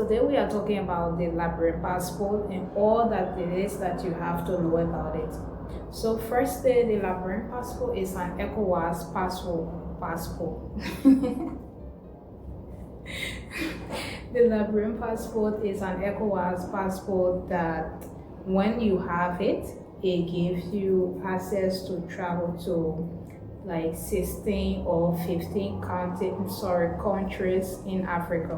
today we are talking about the Liberian passport and all that it is that you have to know about it. So firstly, the Liberian passport is an ECOWAS passport. The Liberian passport is an ECOWAS passport that when you have it, it gives you access to travel to like 16 or 15 countries in Africa.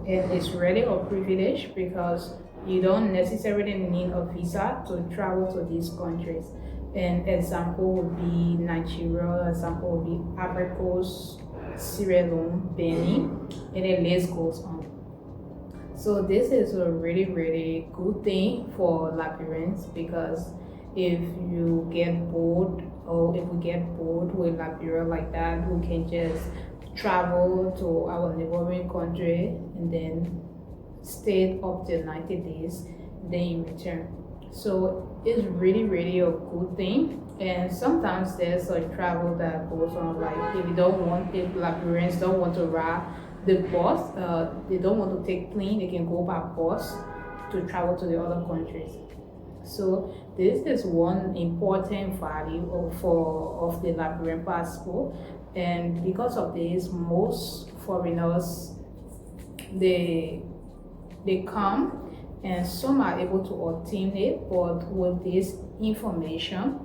And it's really a privilege because you don't necessarily need a visa to travel to these countries. An example would be Nigeria, example would be Ivory Coast, Sierra Leone, Benin, and the list goes on. So this is a really, really good thing for Liberians because if you get bored or if we get bored with Liberia like that, we can just travel to our neighboring country and then stay up to 90 days, then you return. So it's really, really a good thing. And sometimes there's a travel that goes on, like if Liberians don't want to ride the bus, they don't want to take plane, they can go by bus to travel to the other countries. So this is one important value of the Liberian passport, and because of this, most foreigners they come and some are able to obtain it, but with this information,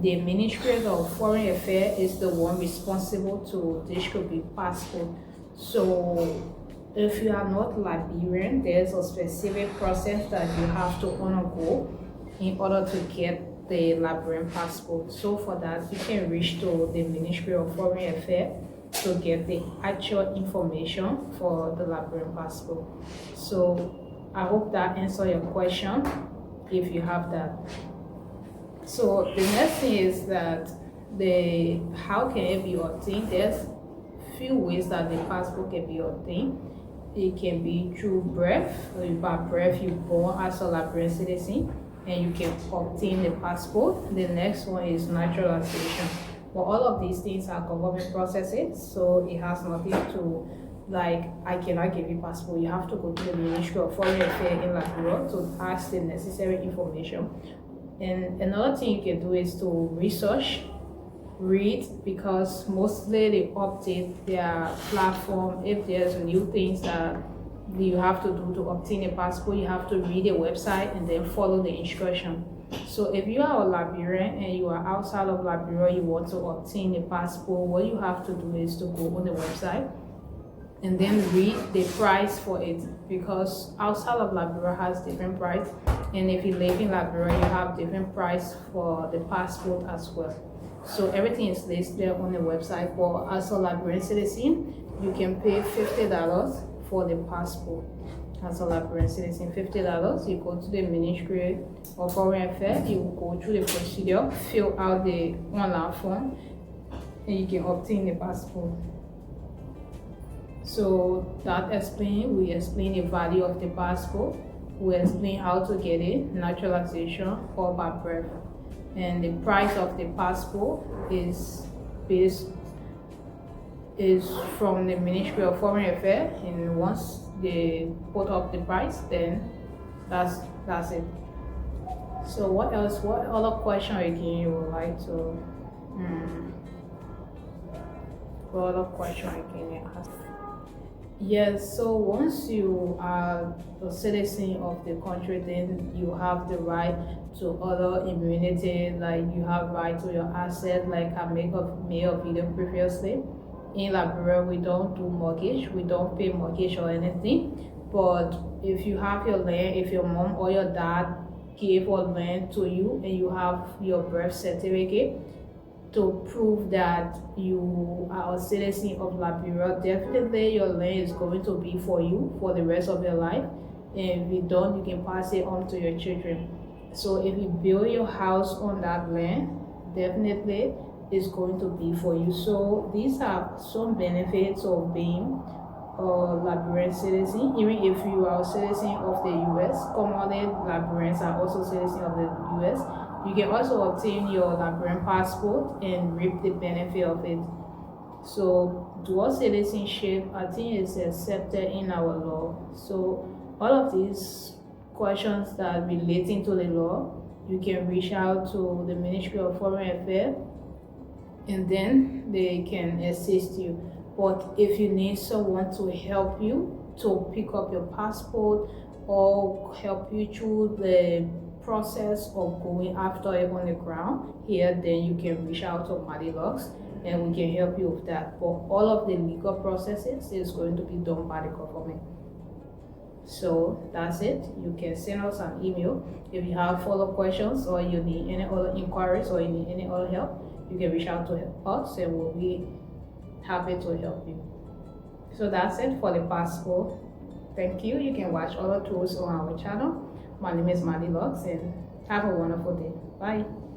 the Ministry of Foreign Affairs is the one responsible to distribute passport. So if you are not Liberian, there's a specific process that you have to undergo in order to get the Liberian passport. So for that, you can reach to the Ministry of Foreign Affairs to get the actual information for the Liberian passport. So I hope that answers your question if you have that. So the next thing is that how can it be obtained? There's few ways that the passport can be obtained. It can be through birth. By birth, you're born as a Liberian citizen and you can obtain the passport. The next one is naturalization. But all of these things are government processes, so it has nothing to, like, I cannot give you passport. You have to go to the Ministry of Foreign Affairs in Liberia to ask the necessary information. And another thing you can do is to read, because mostly they update their platform. If there's new things that you have to do to obtain a passport, you have to read the website and then follow the instruction. So if you are a Liberian and you are outside of Liberia, you want to obtain a passport, what you have to do is to go on the website and then read the price for it, because outside of Liberia has different price, and if you live in Liberia, you have different price for the passport as well. So everything is listed on the website. But as a Liberian citizen, you can pay $50 for the passport. As a Liberian citizen, $50. You go to the Ministry of Foreign Affairs, you go through the procedure, fill out the online form, and you can obtain the passport. So that we explain the value of the passport, we explain how to get it, naturalization or by birth. And the price of the passport is from the Ministry of Foreign Affairs, and once they put up the price, then that's it. So what other question again you would like to what other question again you ask? Yes, so once you are a citizen of the country, then you have the right to other immunity, like you have right to your asset, like I made a video previously. In Liberia, we don't do mortgage, we don't pay mortgage or anything. But if you have your land, if your mom or your dad gave a land to you and you have your birth certificate to prove that you are a citizen of Liberia, definitely your land is going to be for you for the rest of your life. And if you don't, you can pass it on to your children. So if you build your house on that land, definitely it's going to be for you. So these are some benefits of being a Liberian citizen. Even if you are a citizen of the US, commonly Liberians are also citizens of the US. You can also obtain your Liberian passport and reap the benefit of it. So dual citizenship, I think, is accepted in our law. So all of these questions that are relating to the law, you can reach out to the Ministry of Foreign Affairs, and then they can assist you. But if you need someone to help you to pick up your passport or help you through the process of going after it on the ground here, then you can reach out to Madilux and we can help you with that. But all of the legal processes is going to be done by the government. So that's it. You can send us an email if you have follow-up questions or you need any other inquiries or you need any other help. You can reach out to us and we'll be happy to help you. So that's it for the passport. Thank you. You can watch other tours on our channel. My name is Madilux and have a wonderful day. Bye.